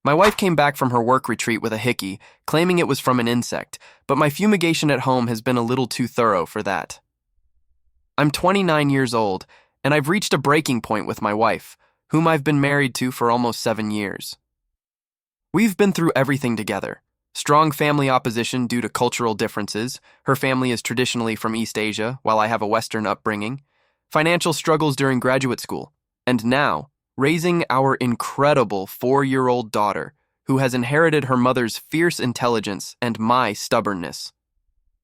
My wife came back from her work retreat with a hickey, claiming it was from an insect, but my fumigation at home has been a little too thorough for that. I'm 29 years old, and I've reached a breaking point with my wife, whom I've been married to for almost 7 years. We've been through everything together. Strong family opposition due to cultural differences. Her family is traditionally from East Asia, while I have a Western upbringing. Financial struggles during graduate school. And now, raising our incredible 4-year-old daughter, who has inherited her mother's fierce intelligence and my stubbornness.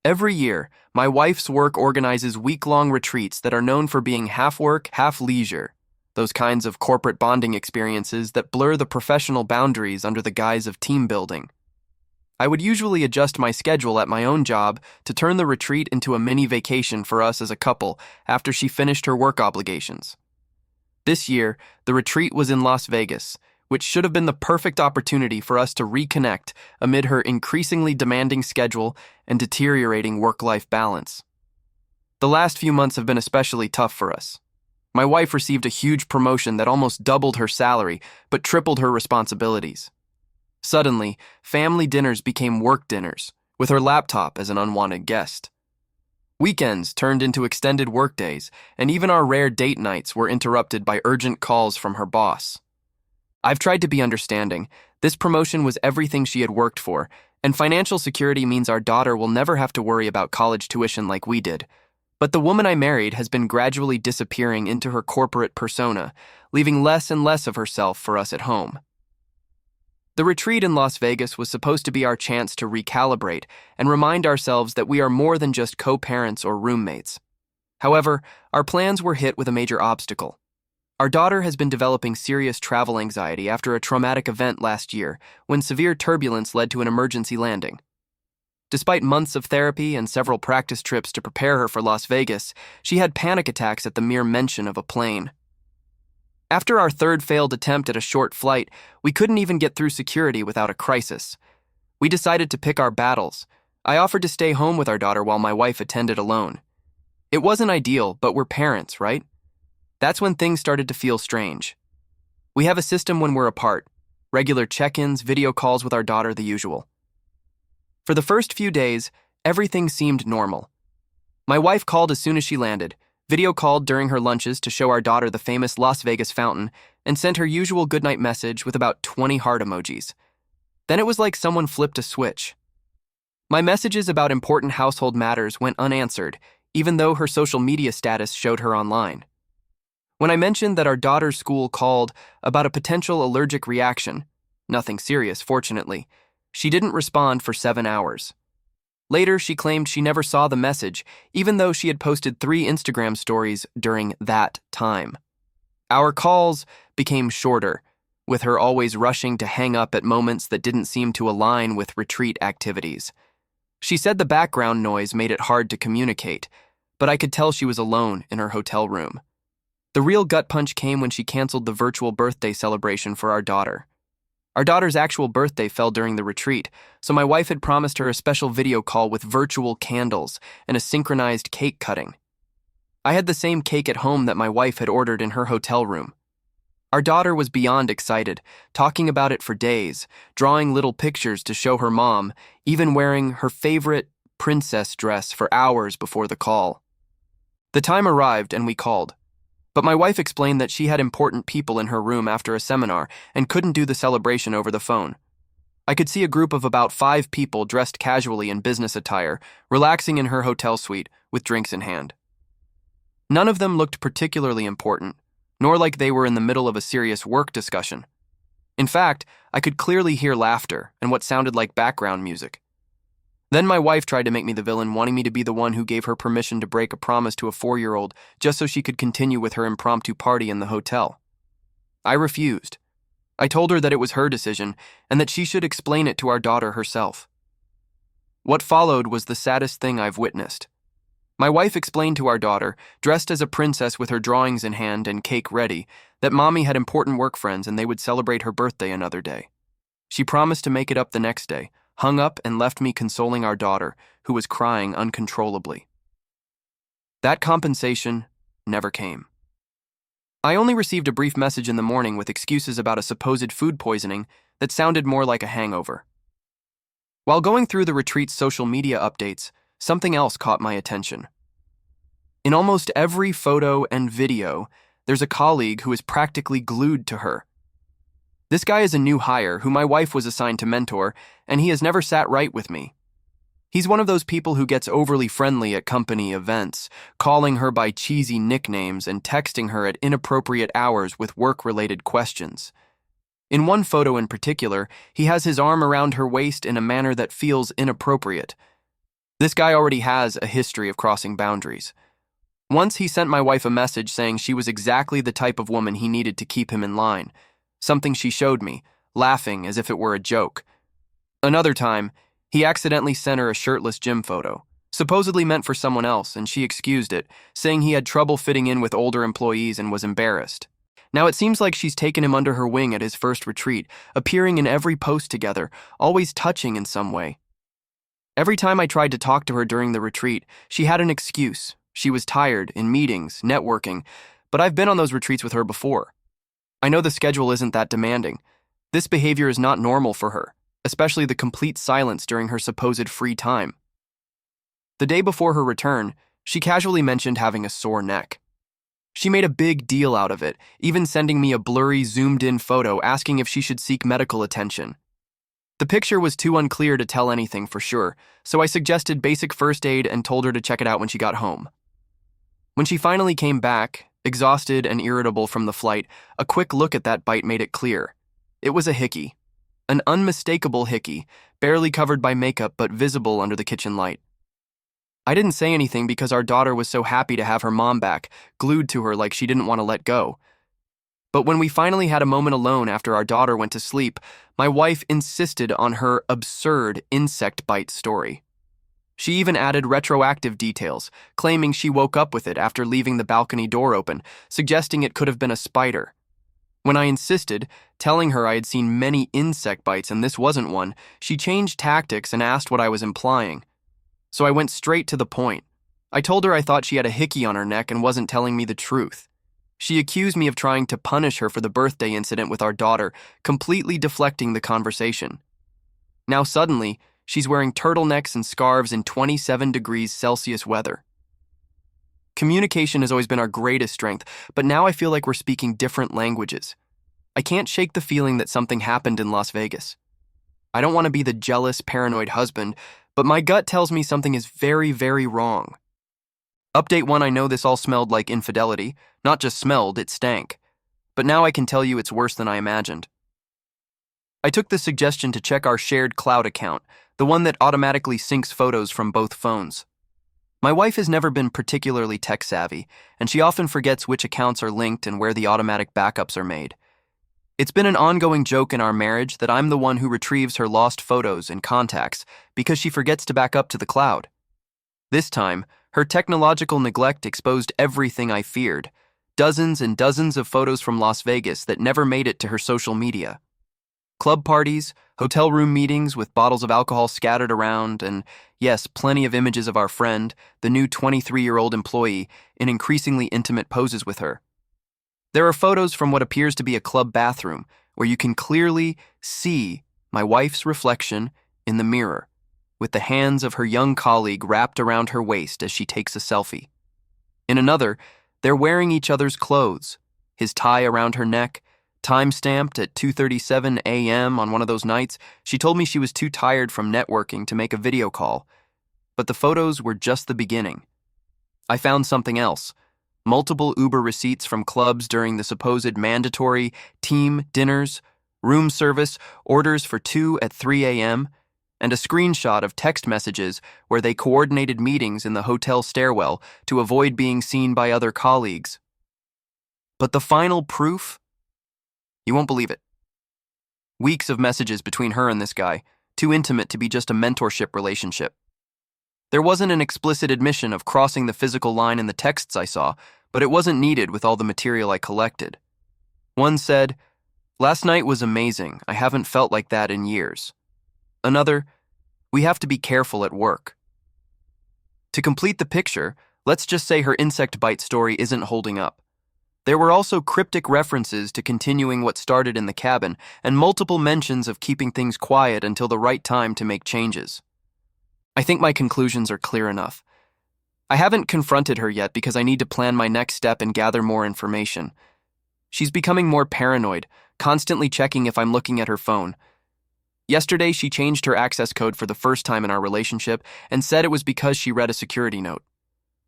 Every year, my wife's work organizes week-long retreats that are known for being half work, half leisure. Those kinds of corporate bonding experiences that blur the professional boundaries under the guise of team building. I would usually adjust my schedule at my own job to turn the retreat into a mini vacation for us as a couple after she finished her work obligations. This year, the retreat was in Las Vegas, which should have been the perfect opportunity for us to reconnect amid her increasingly demanding schedule and deteriorating work-life balance. The last few months have been especially tough for us. My wife received a huge promotion that almost doubled her salary but tripled her responsibilities. Suddenly, family dinners became work dinners, with her laptop as an unwanted guest. Weekends turned into extended workdays, and even our rare date nights were interrupted by urgent calls from her boss. I've tried to be understanding. This promotion was everything she had worked for, and financial security means our daughter will never have to worry about college tuition like we did. But the woman I married has been gradually disappearing into her corporate persona, leaving less and less of herself for us at home. The retreat in Las Vegas was supposed to be our chance to recalibrate and remind ourselves that we are more than just co-parents or roommates. However, our plans were hit with a major obstacle. Our daughter has been developing serious travel anxiety after a traumatic event last year when severe turbulence led to an emergency landing. Despite months of therapy and several practice trips to prepare her for Las Vegas, she had panic attacks at the mere mention of a plane. After our third failed attempt at a short flight, we couldn't even get through security without a crisis. We decided to pick our battles. I offered to stay home with our daughter while my wife attended alone. It wasn't ideal, but we're parents, right? That's when things started to feel strange. We have a system when we're apart. Regular check-ins, video calls with our daughter, the usual. For the first few days, everything seemed normal. My wife called as soon as she landed, video called during her lunches to show our daughter the famous Las Vegas fountain, and sent her usual goodnight message with about 20 heart emojis. Then it was like someone flipped a switch. My messages about important household matters went unanswered, even though her social media status showed her online. When I mentioned that our daughter's school called about a potential allergic reaction, nothing serious, fortunately, she didn't respond for 7 hours. Later, she claimed she never saw the message, even though she had posted 3 Instagram stories during that time. Our calls became shorter, with her always rushing to hang up at moments that didn't seem to align with retreat activities. She said the background noise made it hard to communicate, but I could tell she was alone in her hotel room. The real gut punch came when she canceled the virtual birthday celebration for our daughter. Our daughter's actual birthday fell during the retreat, so my wife had promised her a special video call with virtual candles and a synchronized cake cutting. I had the same cake at home that my wife had ordered in her hotel room. Our daughter was beyond excited, talking about it for days, drawing little pictures to show her mom, even wearing her favorite princess dress for hours before the call. The time arrived and we called. But my wife explained that she had important people in her room after a seminar and couldn't do the celebration over the phone. I could see a group of about 5 people dressed casually in business attire, relaxing in her hotel suite with drinks in hand. None of them looked particularly important, nor like they were in the middle of a serious work discussion. In fact, I could clearly hear laughter and what sounded like background music. Then my wife tried to make me the villain, wanting me to be the one who gave her permission to break a promise to a 4-year-old just so she could continue with her impromptu party in the hotel. I refused. I told her that it was her decision and that she should explain it to our daughter herself. What followed was the saddest thing I've witnessed. My wife explained to our daughter, dressed as a princess with her drawings in hand and cake ready, that Mommy had important work friends and they would celebrate her birthday another day. She promised to make it up the next day, hung up and left me consoling our daughter, who was crying uncontrollably. That compensation never came. I only received a brief message in the morning with excuses about a supposed food poisoning, that sounded more like a hangover. While going through the retreat's social media updates, something else caught my attention. In almost every photo and video, there's a colleague who is practically glued to her. This guy is a new hire who my wife was assigned to mentor, and he has never sat right with me. He's one of those people who gets overly friendly at company events, calling her by cheesy nicknames and texting her at inappropriate hours with work-related questions. In one photo in particular, he has his arm around her waist in a manner that feels inappropriate. This guy already has a history of crossing boundaries. Once he sent my wife a message saying she was exactly the type of woman he needed to keep him in line, something she showed me, laughing as if it were a joke. Another time, he accidentally sent her a shirtless gym photo, supposedly meant for someone else, and she excused it, saying he had trouble fitting in with older employees and was embarrassed. Now it seems like she's taken him under her wing at his first retreat, appearing in every post together, always touching in some way. Every time I tried to talk to her during the retreat, she had an excuse. She was tired, in meetings, networking, but I've been on those retreats with her before. I know the schedule isn't that demanding. This behavior is not normal for her, especially the complete silence during her supposed free time. The day before her return, she casually mentioned having a sore neck. She made a big deal out of it, even sending me a blurry, zoomed-in photo asking if she should seek medical attention. The picture was too unclear to tell anything for sure, so I suggested basic first aid and told her to check it out when she got home. When she finally came back, exhausted and irritable from the flight, a quick look at that bite made it clear. It was a hickey. An unmistakable hickey, barely covered by makeup but visible under the kitchen light. I didn't say anything because our daughter was so happy to have her mom back, glued to her like she didn't want to let go. But when we finally had a moment alone after our daughter went to sleep, my wife insisted on her absurd insect bite story. She even added retroactive details, claiming she woke up with it after leaving the balcony door open, suggesting it could have been a spider. When I insisted, telling her I had seen many insect bites and this wasn't one, she changed tactics and asked what I was implying. So I went straight to the point. I told her I thought she had a hickey on her neck and wasn't telling me the truth. She accused me of trying to punish her for the birthday incident with our daughter, completely deflecting the conversation. Now suddenly, she's wearing turtlenecks and scarves in 27 degrees Celsius weather. Communication has always been our greatest strength, but now I feel like we're speaking different languages. I can't shake the feeling that something happened in Las Vegas. I don't want to be the jealous, paranoid husband, but my gut tells me something is very, very wrong. Update 1, I know this all smelled like infidelity. Not just smelled, it stank. But now I can tell you it's worse than I imagined. I took the suggestion to check our shared cloud account, the one that automatically syncs photos from both phones. My wife has never been particularly tech-savvy, and she often forgets which accounts are linked and where the automatic backups are made. It's been an ongoing joke in our marriage that I'm the one who retrieves her lost photos and contacts because she forgets to back up to the cloud. This time, her technological neglect exposed everything I feared, dozens and dozens of photos from Las Vegas that never made it to her social media. Club parties, hotel room meetings with bottles of alcohol scattered around, and yes, plenty of images of our friend, the new 23-year-old employee, in increasingly intimate poses with her. There are photos from what appears to be a club bathroom, where you can clearly see my wife's reflection in the mirror, with the hands of her young colleague wrapped around her waist as she takes a selfie. In another, they're wearing each other's clothes, his tie around her neck, time-stamped at 2:37 a.m. on one of those nights. She told me she was too tired from networking to make a video call. But the photos were just the beginning. I found something else. Multiple Uber receipts from clubs during the supposed mandatory team dinners, room service, orders for 2 at 3 a.m., and a screenshot of text messages where they coordinated meetings in the hotel stairwell to avoid being seen by other colleagues. But the final proof? You won't believe it. Weeks of messages between her and this guy, too intimate to be just a mentorship relationship. There wasn't an explicit admission of crossing the physical line in the texts I saw, but it wasn't needed with all the material I collected. One said, "Last night was amazing. I haven't felt like that in years." Another, "We have to be careful at work." To complete the picture, let's just say her insect bite story isn't holding up. There were also cryptic references to continuing what started in the cabin and multiple mentions of keeping things quiet until the right time to make changes. I think my conclusions are clear enough. I haven't confronted her yet because I need to plan my next step and gather more information. She's becoming more paranoid, constantly checking if I'm looking at her phone. Yesterday, she changed her access code for the first time in our relationship and said it was because she read a security note.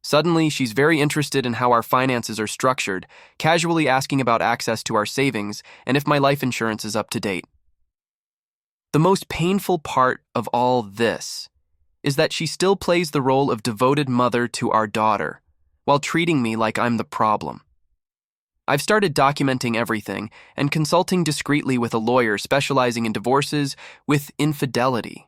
Suddenly, she's very interested in how our finances are structured, casually asking about access to our savings and if my life insurance is up to date. The most painful part of all this is that she still plays the role of devoted mother to our daughter, while treating me like I'm the problem. I've started documenting everything and consulting discreetly with a lawyer specializing in divorces with infidelity.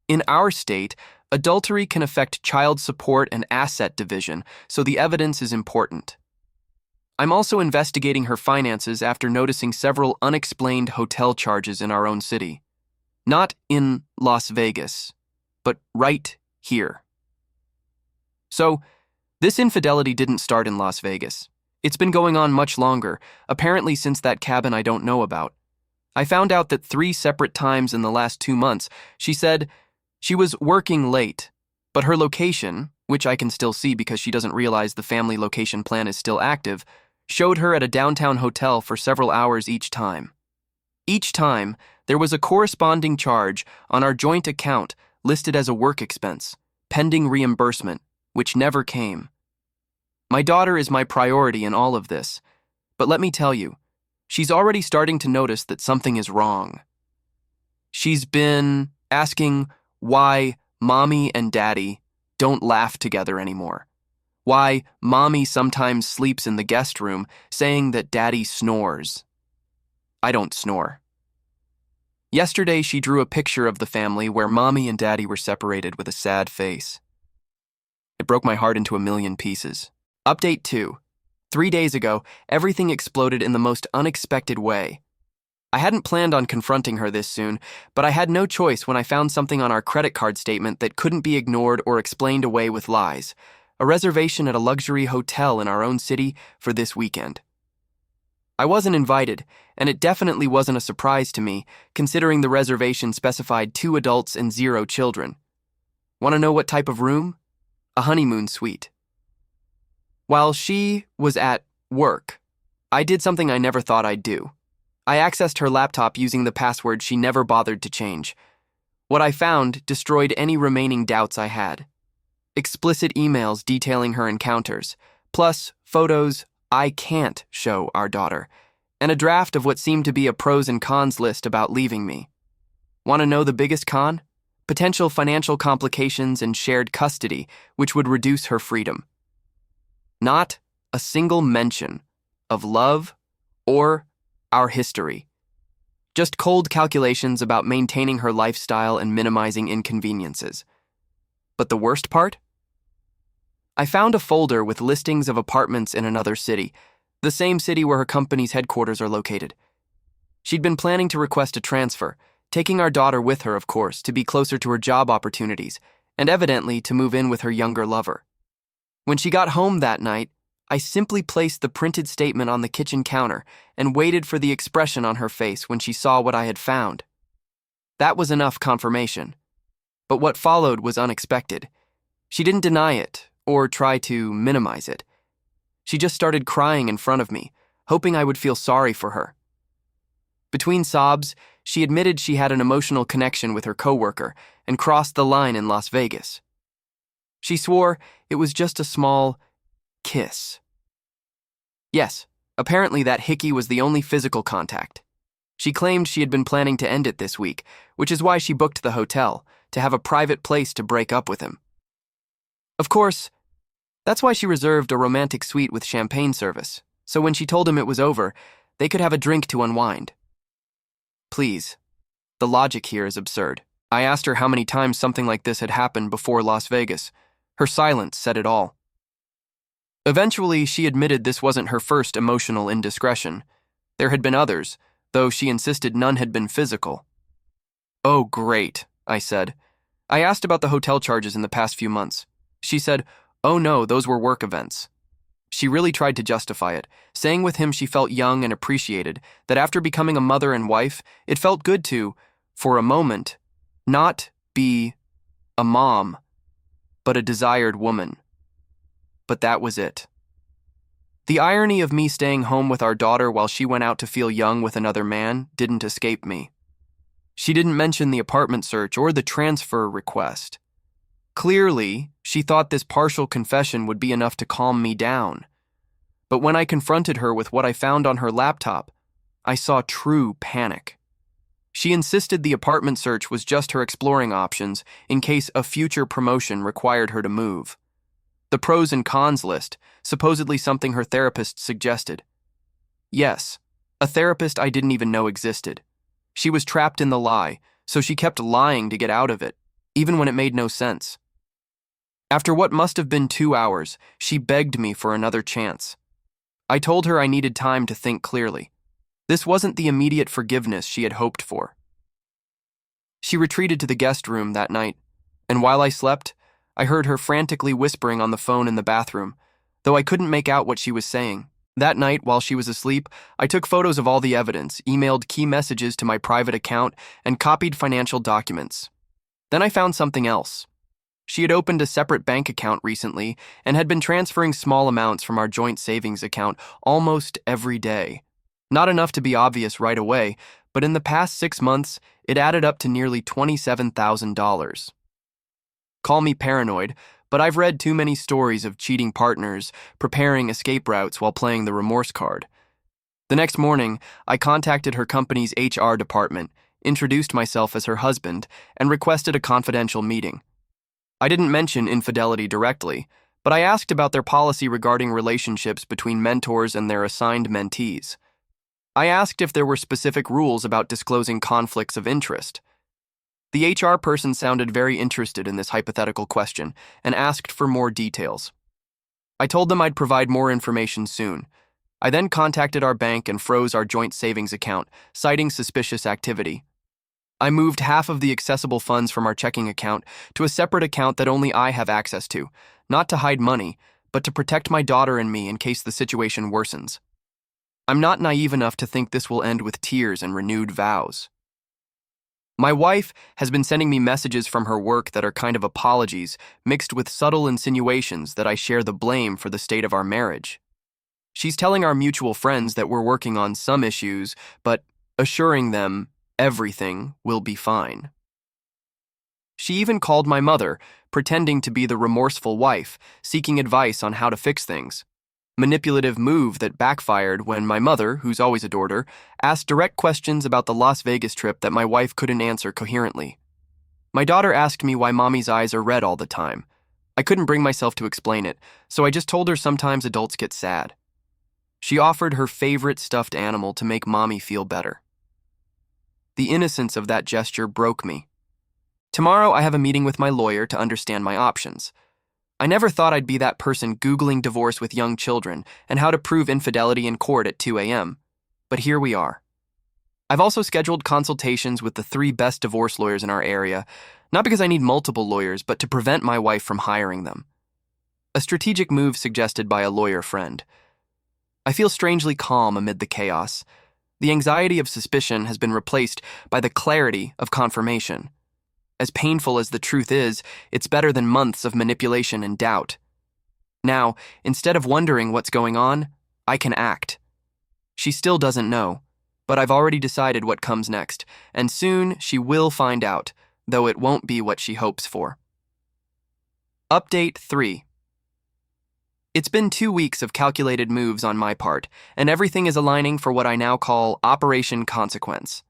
In our state, adultery can affect child support and asset division, so the evidence is important. I'm also investigating her finances after noticing several unexplained hotel charges in our own city. Not in Las Vegas, but right here. So, this infidelity didn't start in Las Vegas. It's been going on much longer, apparently since that cabin I don't know about. I found out that 3 separate times in the last 2 months, she said she was working late, but her location, which I can still see because she doesn't realize the family location plan is still active, showed her at a downtown hotel for several hours each time. Each time, there was a corresponding charge on our joint account listed as a work expense, pending reimbursement, which never came. My daughter is my priority in all of this, but let me tell you, she's already starting to notice that something is wrong. She's been asking why mommy and daddy don't laugh together anymore, why mommy sometimes sleeps in the guest room, saying that daddy snores. I don't snore. Yesterday, she drew a picture of the family where mommy and daddy were separated with a sad face. It broke my heart into a million pieces. Update 2. 3 days ago, everything exploded in the most unexpected way. I hadn't planned on confronting her this soon, but I had no choice when I found something on our credit card statement that couldn't be ignored or explained away with lies. A reservation at a luxury hotel in our own city for this weekend. I wasn't invited, and it definitely wasn't a surprise to me, considering the reservation specified 2 adults and 0 children. Want to know what type of room? A honeymoon suite. While she was at work, I did something I never thought I'd do. I accessed her laptop using the password she never bothered to change. What I found destroyed any remaining doubts I had. Explicit emails detailing her encounters, plus photos I can't show our daughter, and a draft of what seemed to be a pros and cons list about leaving me. Want to know the biggest con? Potential financial complications and shared custody, which would reduce her freedom. Not a single mention of love or our history. Just cold calculations about maintaining her lifestyle and minimizing inconveniences. But the worst part? I found a folder with listings of apartments in another city, the same city where her company's headquarters are located. She'd been planning to request a transfer, taking our daughter with her, of course, to be closer to her job opportunities, and evidently to move in with her younger lover. When she got home that night, I simply placed the printed statement on the kitchen counter and waited for the expression on her face when she saw what I had found. That was enough confirmation. But what followed was unexpected. She didn't deny it or try to minimize it. She just started crying in front of me, hoping I would feel sorry for her. Between sobs, she admitted she had an emotional connection with her coworker and crossed the line in Las Vegas. She swore it was just a small kiss. Yes, apparently that hickey was the only physical contact. She claimed she had been planning to end it this week, which is why she booked the hotel, to have a private place to break up with him. Of course, that's why she reserved a romantic suite with champagne service, so when she told him it was over, they could have a drink to unwind. Please, the logic here is absurd. I asked her how many times something like this had happened before Las Vegas. Her silence said it all. Eventually, she admitted this wasn't her first emotional indiscretion. There had been others, though she insisted none had been physical. Oh, great, I said. I asked about the hotel charges in the past few months. She said, oh no, those were work events. She really tried to justify it, saying with him she felt young and appreciated, that after becoming a mother and wife, it felt good to, for a moment, not be a mom, but a desired woman. But that was it. The irony of me staying home with our daughter while she went out to feel young with another man didn't escape me. She didn't mention the apartment search or the transfer request. Clearly, she thought this partial confession would be enough to calm me down. But when I confronted her with what I found on her laptop, I saw true panic. She insisted the apartment search was just her exploring options in case a future promotion required her to move. The pros and cons list, supposedly something her therapist suggested. Yes, a therapist I didn't even know existed. She was trapped in the lie, so she kept lying to get out of it, even when it made no sense. After what must have been 2 hours, she begged me for another chance. I told her I needed time to think clearly. This wasn't the immediate forgiveness she had hoped for. She retreated to the guest room that night, and while I slept, I heard her frantically whispering on the phone in the bathroom, though I couldn't make out what she was saying. That night, while she was asleep, I took photos of all the evidence, emailed key messages to my private account, and copied financial documents. Then I found something else. She had opened a separate bank account recently and had been transferring small amounts from our joint savings account almost every day. Not enough to be obvious right away, but in the past 6 months, it added up to nearly $27,000. Call me paranoid, but I've read too many stories of cheating partners preparing escape routes while playing the remorse card. The next morning, I contacted her company's HR department, introduced myself as her husband, and requested a confidential meeting. I didn't mention infidelity directly, but I asked about their policy regarding relationships between mentors and their assigned mentees. I asked if there were specific rules about disclosing conflicts of interest. The HR person sounded very interested in this hypothetical question and asked for more details. I told them I'd provide more information soon. I then contacted our bank and froze our joint savings account, citing suspicious activity. I moved half of the accessible funds from our checking account to a separate account that only I have access to, not to hide money, but to protect my daughter and me in case the situation worsens. I'm not naive enough to think this will end with tears and renewed vows. My wife has been sending me messages from her work that are kind of apologies, mixed with subtle insinuations that I share the blame for the state of our marriage. She's telling our mutual friends that we're working on some issues, but assuring them everything will be fine. She even called my mother, pretending to be the remorseful wife, seeking advice on how to fix things. Manipulative move that backfired when my mother, who's always adored her, asked direct questions about the Las Vegas trip that my wife couldn't answer coherently. My daughter asked me why mommy's eyes are red all the time. I couldn't bring myself to explain it, so I just told her sometimes adults get sad. She offered her favorite stuffed animal to make mommy feel better. The innocence of that gesture broke me. Tomorrow I have a meeting with my lawyer to understand my options. I never thought I'd be that person Googling divorce with young children and how to prove infidelity in court at 2 a.m. But here we are. I've also scheduled consultations with the 3 best divorce lawyers in our area, not because I need multiple lawyers, but to prevent my wife from hiring them. A strategic move suggested by a lawyer friend. I feel strangely calm amid the chaos. The anxiety of suspicion has been replaced by the clarity of confirmation. As painful as the truth is, it's better than months of manipulation and doubt. Now, instead of wondering what's going on, I can act. She still doesn't know, but I've already decided what comes next, and soon she will find out, though it won't be what she hopes for. Update 3. It's been 2 weeks of calculated moves on my part, and everything is aligning for what I now call Operation Consequence.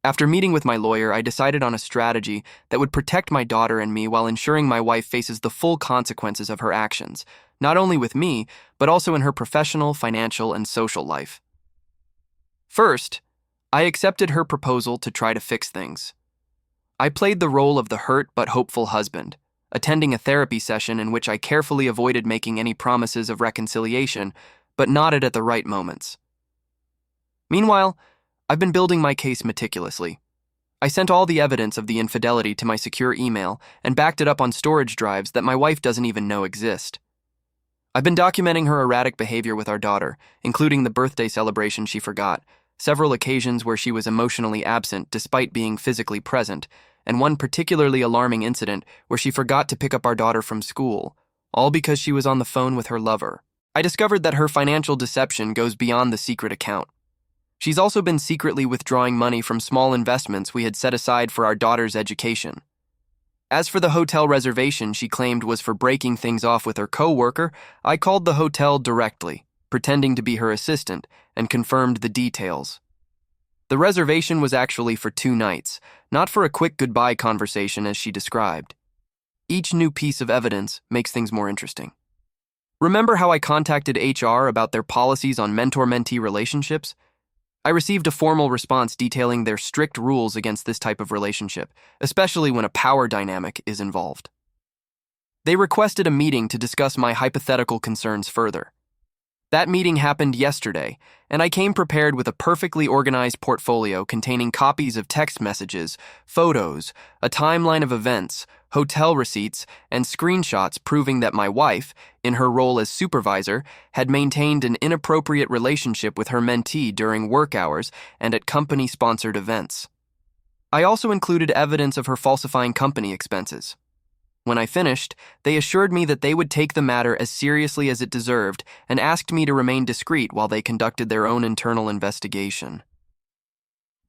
After meeting with my lawyer, I decided on a strategy that would protect my daughter and me while ensuring my wife faces the full consequences of her actions, not only with me, but also in her professional, financial, and social life. First, I accepted her proposal to try to fix things. I played the role of the hurt but hopeful husband, attending a therapy session in which I carefully avoided making any promises of reconciliation, but nodded at the right moments. Meanwhile, I've been building my case meticulously. I sent all the evidence of the infidelity to my secure email and backed it up on storage drives that my wife doesn't even know exist. I've been documenting her erratic behavior with our daughter, including the birthday celebration she forgot, several occasions where she was emotionally absent despite being physically present, and one particularly alarming incident where she forgot to pick up our daughter from school, all because she was on the phone with her lover. I discovered that her financial deception goes beyond the secret account. She's also been secretly withdrawing money from small investments we had set aside for our daughter's education. As for the hotel reservation she claimed was for breaking things off with her co-worker, I called the hotel directly, pretending to be her assistant, and confirmed the details. The reservation was actually for 2 nights, not for a quick goodbye conversation as she described. Each new piece of evidence makes things more interesting. Remember how I contacted HR about their policies on mentor-mentee relationships? I received a formal response detailing their strict rules against this type of relationship, especially when a power dynamic is involved. They requested a meeting to discuss my hypothetical concerns further. That meeting happened yesterday, and I came prepared with a perfectly organized portfolio containing copies of text messages, photos, a timeline of events, hotel receipts, and screenshots proving that my wife, in her role as supervisor, had maintained an inappropriate relationship with her mentee during work hours and at company-sponsored events. I also included evidence of her falsifying company expenses. When I finished, they assured me that they would take the matter as seriously as it deserved and asked me to remain discreet while they conducted their own internal investigation.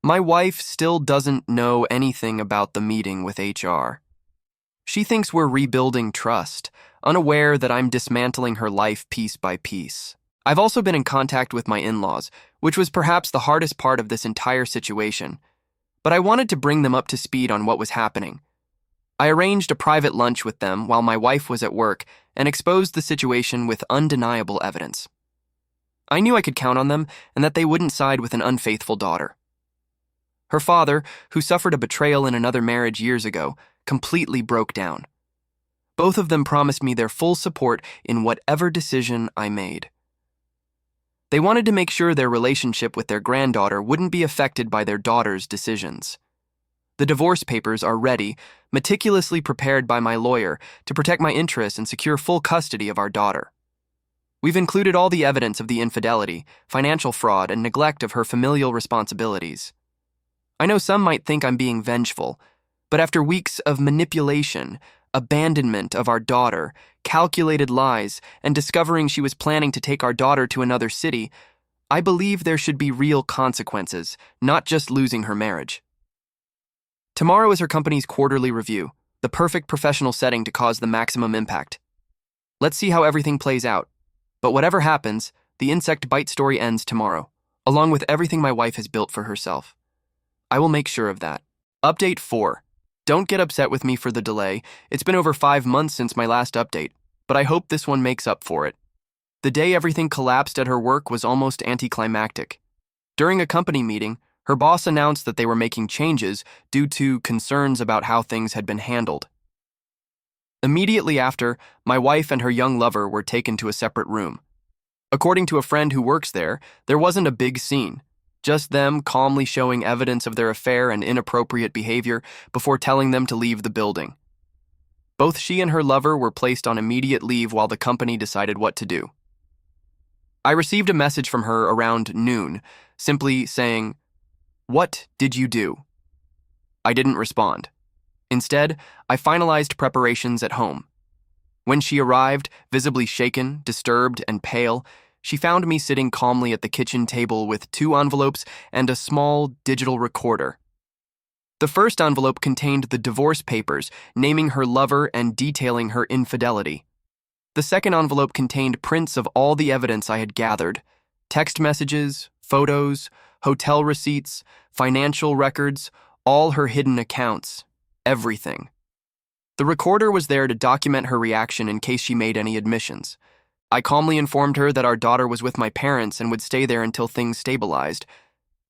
My wife still doesn't know anything about the meeting with HR. She thinks we're rebuilding trust, unaware that I'm dismantling her life piece by piece. I've also been in contact with my in-laws, which was perhaps the hardest part of this entire situation, but I wanted to bring them up to speed on what was happening. I arranged a private lunch with them while my wife was at work and exposed the situation with undeniable evidence. I knew I could count on them and that they wouldn't side with an unfaithful daughter. Her father, who suffered a betrayal in another marriage years ago, completely broke down. Both of them promised me their full support in whatever decision I made. They wanted to make sure their relationship with their granddaughter wouldn't be affected by their daughter's decisions. The divorce papers are ready, meticulously prepared by my lawyer to protect my interests and secure full custody of our daughter. We've included all the evidence of the infidelity, financial fraud, and neglect of her familial responsibilities. I know some might think I'm being vengeful, but after weeks of manipulation, abandonment of our daughter, calculated lies, and discovering she was planning to take our daughter to another city, I believe there should be real consequences, not just losing her marriage. Tomorrow is her company's quarterly review, the perfect professional setting to cause the maximum impact. Let's see how everything plays out. But whatever happens, the insect bite story ends tomorrow, along with everything my wife has built for herself. I will make sure of that. Update 4. Don't get upset with me for the delay. It's been over 5 months since my last update, but I hope this one makes up for it. The day everything collapsed at her work was almost anticlimactic. During a company meeting, her boss announced that they were making changes due to concerns about how things had been handled. Immediately after, my wife and her young lover were taken to a separate room. According to a friend who works there wasn't a big scene, just them calmly showing evidence of their affair and inappropriate behavior before telling them to leave the building. Both she and her lover were placed on immediate leave while the company decided what to do. I received a message from her around noon, simply saying, "What did you do?" I didn't respond. Instead, I finalized preparations at home. When she arrived, visibly shaken, disturbed, and pale, she found me sitting calmly at the kitchen table with 2 envelopes and a small digital recorder. The first envelope contained the divorce papers, naming her lover and detailing her infidelity. The second envelope contained prints of all the evidence I had gathered: text messages, photos, hotel receipts, financial records, all her hidden accounts, everything. The recorder was there to document her reaction in case she made any admissions. I calmly informed her that our daughter was with my parents and would stay there until things stabilized.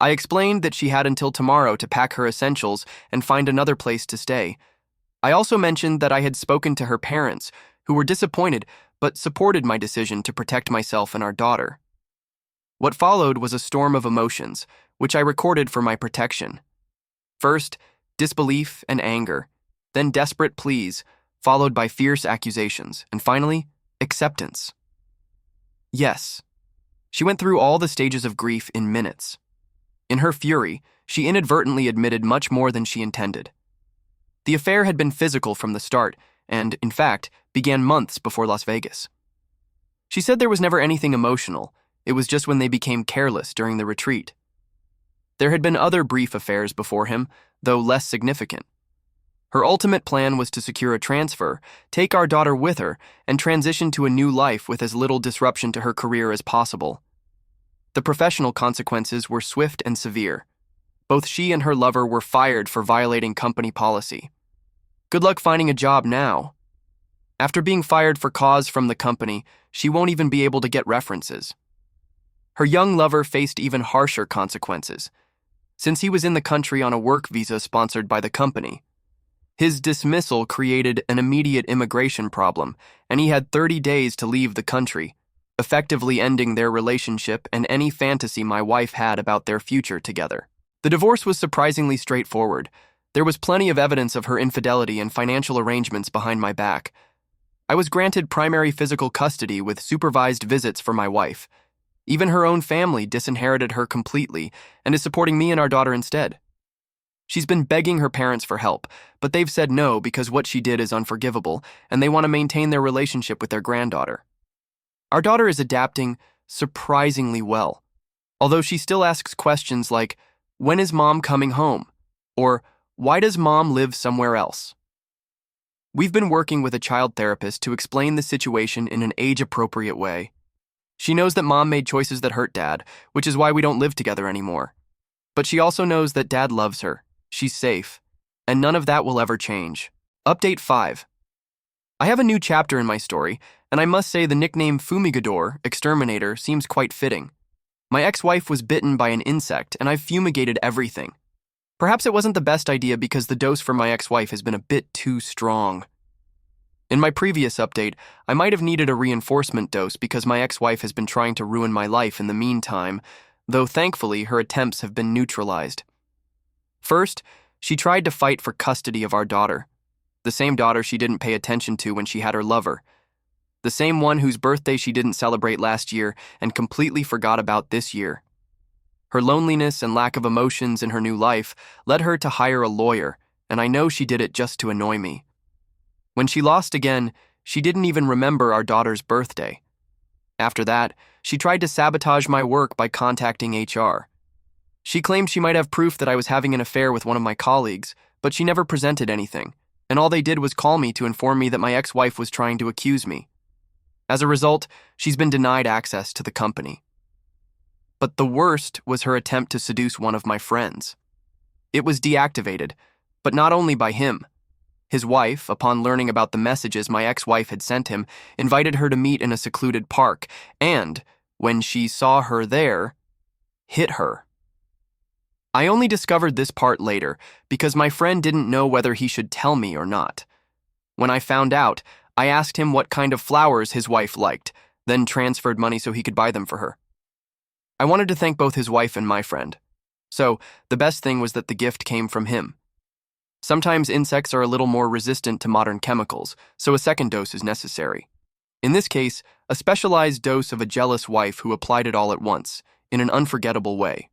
I explained that she had until tomorrow to pack her essentials and find another place to stay. I also mentioned that I had spoken to her parents, who were disappointed but supported my decision to protect myself and our daughter. What followed was a storm of emotions, which I recorded for my protection. First, disbelief and anger, then desperate pleas, followed by fierce accusations, and finally, acceptance. Yes. She went through all the stages of grief in minutes. In her fury, she inadvertently admitted much more than she intended. The affair had been physical from the start and, in fact, began months before Las Vegas. She said there was never anything emotional, it was just when they became careless during the retreat. There had been other brief affairs before him, though less significant. Her ultimate plan was to secure a transfer, take our daughter with her, and transition to a new life with as little disruption to her career as possible. The professional consequences were swift and severe. Both she and her lover were fired for violating company policy. Good luck finding a job now. After being fired for cause from the company, she won't even be able to get references. Her young lover faced even harsher consequences, since he was in the country on a work visa sponsored by the company. His dismissal created an immediate immigration problem, and he had 30 days to leave the country, effectively ending their relationship and any fantasy my wife had about their future together. The divorce was surprisingly straightforward. There was plenty of evidence of her infidelity and financial arrangements behind my back. I was granted primary physical custody with supervised visits for my wife. Even her own family disinherited her completely and is supporting me and our daughter instead. She's been begging her parents for help, but they've said no because what she did is unforgivable, and they want to maintain their relationship with their granddaughter. Our daughter is adapting surprisingly well, although she still asks questions like, "When is mom coming home?" or "Why does mom live somewhere else?" We've been working with a child therapist to explain the situation in an age-appropriate way. She knows that mom made choices that hurt dad, which is why we don't live together anymore. But she also knows that dad loves her, she's safe, and none of that will ever change. Update 5. I have a new chapter in my story, and I must say the nickname Fumigador, exterminator, seems quite fitting. My ex-wife was bitten by an insect, and I've fumigated everything. Perhaps it wasn't the best idea because the dose for my ex-wife has been a bit too strong. In my previous update, I might have needed a reinforcement dose because my ex-wife has been trying to ruin my life in the meantime, though thankfully her attempts have been neutralized. First, she tried to fight for custody of our daughter, the same daughter she didn't pay attention to when she had her lover, the same one whose birthday she didn't celebrate last year and completely forgot about this year. Her loneliness and lack of emotions in her new life led her to hire a lawyer, and I know she did it just to annoy me. When she lost again, she didn't even remember our daughter's birthday. After that, she tried to sabotage my work by contacting HR. She claimed she might have proof that I was having an affair with one of my colleagues, but she never presented anything, and all they did was call me to inform me that my ex-wife was trying to accuse me. As a result, she's been denied access to the company. But the worst was her attempt to seduce one of my friends. It was deactivated, but not only by him. His wife, upon learning about the messages my ex-wife had sent him, invited her to meet in a secluded park, and, when she saw her there, hit her. I only discovered this part later because my friend didn't know whether he should tell me or not. When I found out, I asked him what kind of flowers his wife liked, then transferred money so he could buy them for her. I wanted to thank both his wife and my friend. So, the best thing was that the gift came from him. Sometimes insects are a little more resistant to modern chemicals, so a second dose is necessary. In this case, a specialized dose of a jealous wife who applied it all at once, in an unforgettable way.